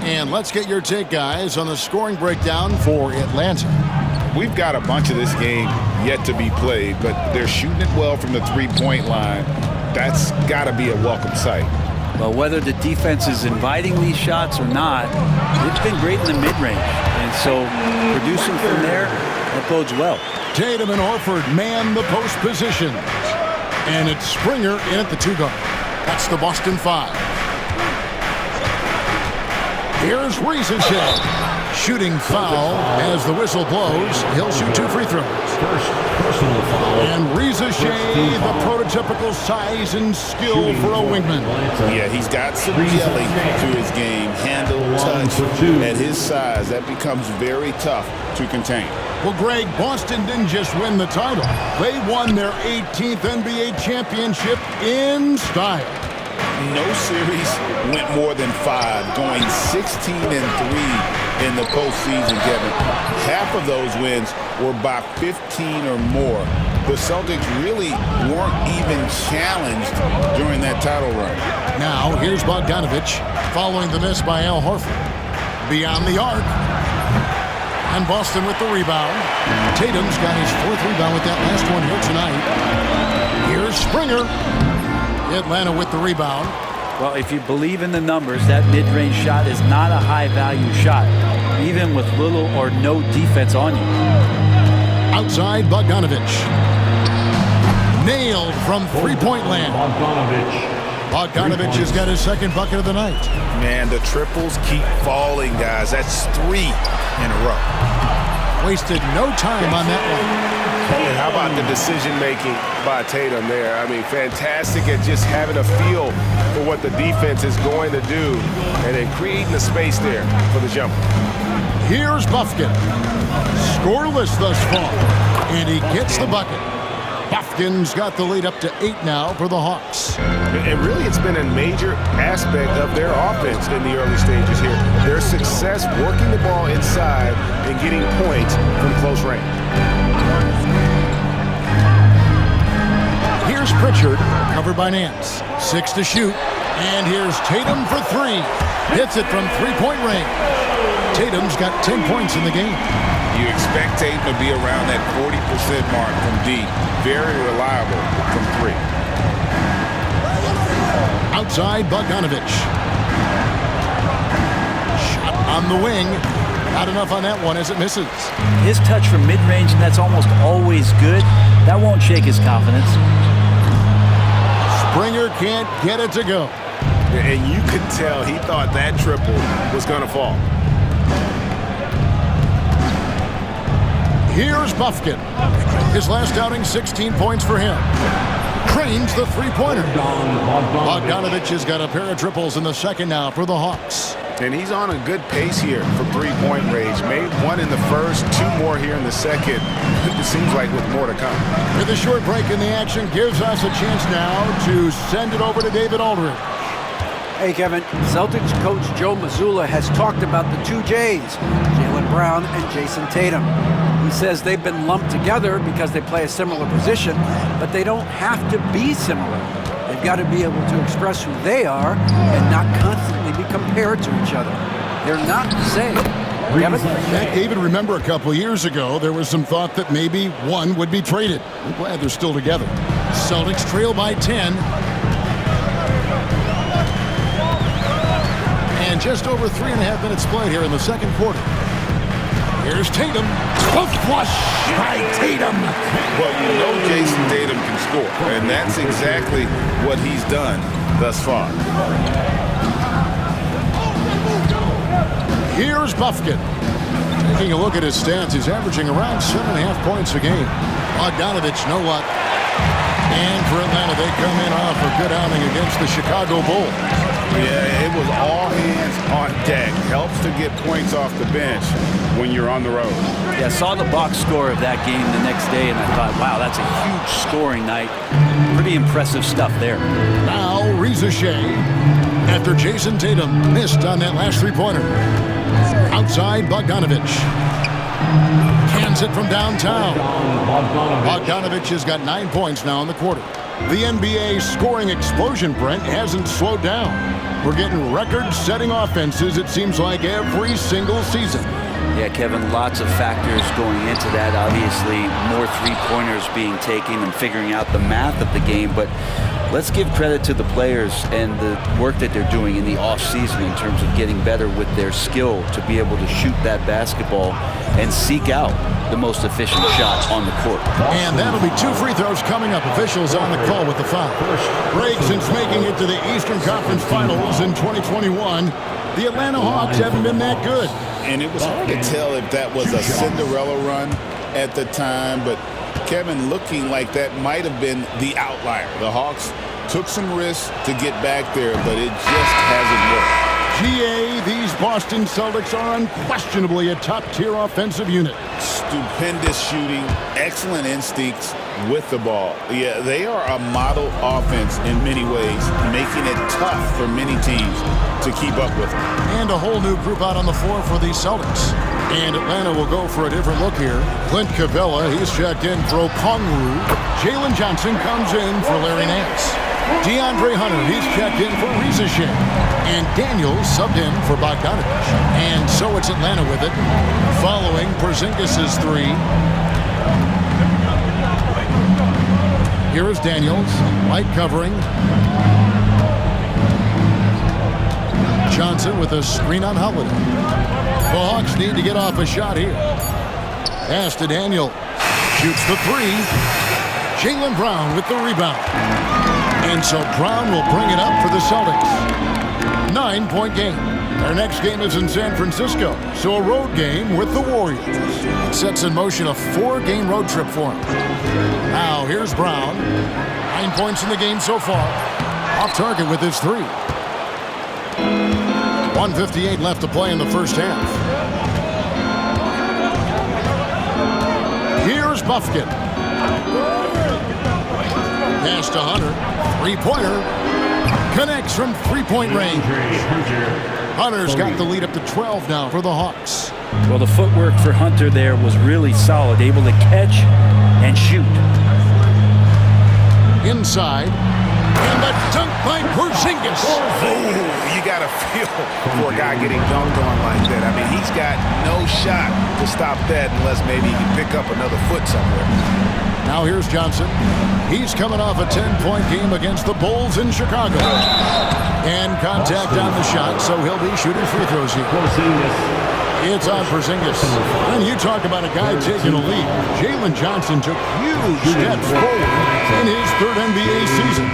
And let's get your take, guys, on the scoring breakdown for Atlanta. We've got a bunch of this game yet to be played, but they're shooting it well from the three-point line. That's got to be a welcome sight. Well, whether the defense is inviting these shots or not, it's been great in the mid-range. And so producing from there, that bodes well. Tatum and Horford man the post position. And it's Springer in at the 2-guard. That's the Boston 5. Here's Risacher. Shooting foul as the whistle blows. He'll shoot 2 free throws. Personal foul. And Risacher, the prototypical size and skill for a wingman. Yeah, he's got some jelly to his game. Handle, touch. At his size, that becomes very tough to contain. Well, Greg, Boston didn't just win the title. They won their 18th NBA championship in style. No series went more than 5, going 16-3 in the postseason, Kevin. Half of those wins were by 15 or more. The Celtics really weren't even challenged during that title run. Now, here's Bogdanovich following the miss by Al Horford. Beyond the arc. And Boston with the rebound. Tatum's got his 4th rebound with that last one here tonight. Here's Springer. Atlanta with the rebound. Well, if you believe in the numbers, that mid-range shot is not a high-value shot, even with little or no defense on you. Outside, Bogdanovich. Nailed from three-point land. Bogdanovich has got his 2nd bucket of the night. Man, the triples keep falling, guys. That's 3 in a row. Wasted no time on that one. And how about the decision-making by Tatum there? I mean, fantastic at just having a feel for what the defense is going to do and then creating the space there for the jumper. Here's Bufkin. Scoreless thus far. And he gets the bucket. Bufkin's got the lead up to 8 now for the Hawks. And really, it's been a major aspect of their offense in the early stages here. Their success working the ball inside and getting points from close range. Here's Pritchard, covered by Nance. 6 to shoot. And here's Tatum for 3. Hits it from three-point range. Tatum's got 10 points in the game. You expect Tatum to be around that 40% mark from deep. Very reliable from 3. Outside, Bogdanovich. Shot on the wing. Not enough on that one as it misses. His touch from mid-range, and that's almost always good. That won't shake his confidence. Springer can't get it to go. And you could tell he thought that triple was going to fall. Here's Bufkin. His last outing, 16 points for him. Cranes the three-pointer. Bogdanovich has got a pair of triples in the 2nd now for the Hawks. And he's on a good pace here from three-point range. Made 1 in the 1st, 2 more here in the 2nd. It seems like with more to come. With a short break in the action gives us a chance now to send it over to David Aldridge. Hey, Kevin. Celtics coach Joe Mazzulla has talked about the 2 J's, Jaylen Brown and Jason Tatum. He says they've been lumped together because they play a similar position, but they don't have to be similar. They've got to be able to express who they are and not constantly be compared to each other. They're not the same. Kevin? David, remember a couple of years ago, there was some thought that maybe one would be traded. I'm glad they're still together. Celtics trail by 10. And just over 3.5 minutes played here in the 2nd quarter. Here's Tatum. Flush by Tatum. Well, you know Jason Tatum can score, and that's exactly what he's done thus far. Here's Bufkin. Taking a look at his stats, he's averaging around 7.5 points a game. Bogdanovich, no luck. And for Atlanta, they come in off a good outing against the Chicago Bulls. Yeah, it was all hands on deck. Helps to get points off the bench when you're on the road. Yeah, I saw the box score of that game the next day, and I thought, wow, that's a huge scoring night. Pretty impressive stuff there. Now, Risacher, after Jason Tatum missed on that last three-pointer. Outside, Bogdanovich. Cans it from downtown. Bogdanovich has got 9 points now in the quarter. The NBA scoring explosion, Brent, hasn't slowed down. We're getting record-setting offenses, it seems like, every single season. Yeah, Kevin, lots of factors going into that. Obviously, more three-pointers being taken and figuring out the math of the game. But let's give credit to the players and the work that they're doing in the off-season in terms of getting better with their skill to be able to shoot that basketball and seek out the most efficient shot on the court. And that'll be 2 free throws coming up. Officials on the call with the foul. Greg, since making it to the Eastern Conference Finals in 2021, the Atlanta Hawks haven't been that good. And it was hard to tell if that was a Cinderella run at the time, but Kevin, looking like that might have been the outlier. The Hawks took some risks to get back there, but it just hasn't worked. GA, these Boston Celtics are unquestionably a top-tier offensive unit. Stupendous shooting, excellent instincts with the ball. Yeah, they are a model offense in many ways, making it tough for many teams to keep up with them. And a whole new group out on the floor for the Celtics. And Atlanta will go for a different look here. Clint Capella, he's checked in for Okongwu. Jalen Johnson comes in for Larry Nance. DeAndre Hunter, he's checked in for Reza Shea. And Daniels subbed in for Bogdanovich. And so it's Atlanta with it, following Porzingis' 3. Here is Daniels, light covering. Johnson with a screen on Holiday. The Hawks need to get off a shot here. Pass to Daniel. Shoots the 3. Jaylen Brown with the rebound. And so Brown will bring it up for the Celtics. 9-point game. Their next game is in San Francisco, so a road game with the Warriors. It sets in motion a 4-game road trip for him. Now here's Brown. 9 points in the game so far. Off target with his 3. 1:58 left to play in the first half. Here's Bufkin. Pass to Hunter. 3-pointer. Connects from 3-point range. Hunter's got the lead up to 12 now for the Hawks. Well, the footwork for Hunter there was really solid, able to catch and shoot. Inside. And the dunk by Porzingis. You got to feel for a guy getting dunked on like that. I mean, he's got no shot to stop that unless maybe he can pick up another foot somewhere. Now here's Johnson. He's coming off a 10-point game against the Bulls in Chicago. And contact on the shot, so he'll be shooting free throws here. It's on Porzingis. And you talk about a guy taking a lead. Jalen Johnson took huge steps forward in his 3rd NBA season.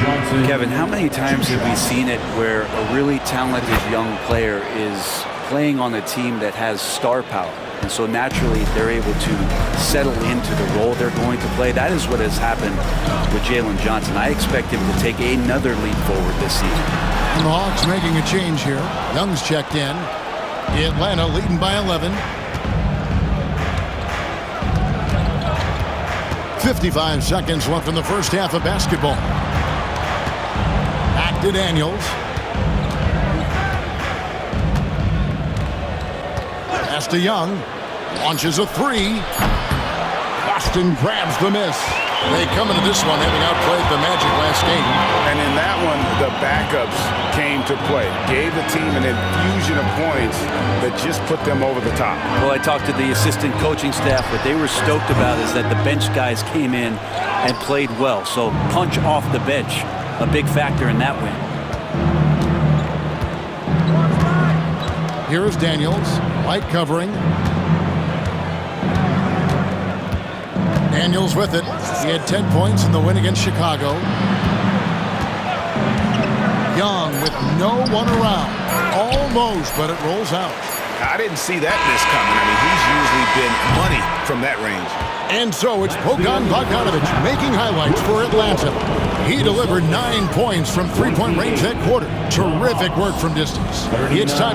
Kevin, how many times have we seen it where a really talented young player is playing on a team that has star power? And so naturally, they're able to settle into the role they're going to play. That is what has happened with Jalen Johnson. I expect him to take another leap forward this season. And the Hawks making a change here. Young's checked in. Atlanta leading by 11. 55 seconds left in the first half of basketball. Back to Daniels. Pass to Young. Launches a 3. Boston grabs the miss. They come into this one having outplayed the Magic last game. And in that one, the backups came to play. Gave the team an infusion of points that just put them over the top. Well, I talked to the assistant coaching staff. What they were stoked about is that the bench guys came in and played well. So punch off the bench, a big factor in that win. Here is Daniels, light covering. Daniels with it. He had 10 points in the win against Chicago. Young with no one around. Almost, but it rolls out. I didn't see that miss coming. I mean, he's usually been money from that range. And so it's Bogdan Bogdanovich making highlights for Atlanta. He delivered 9 points from 3-point range that quarter. Terrific work from distance. It's time.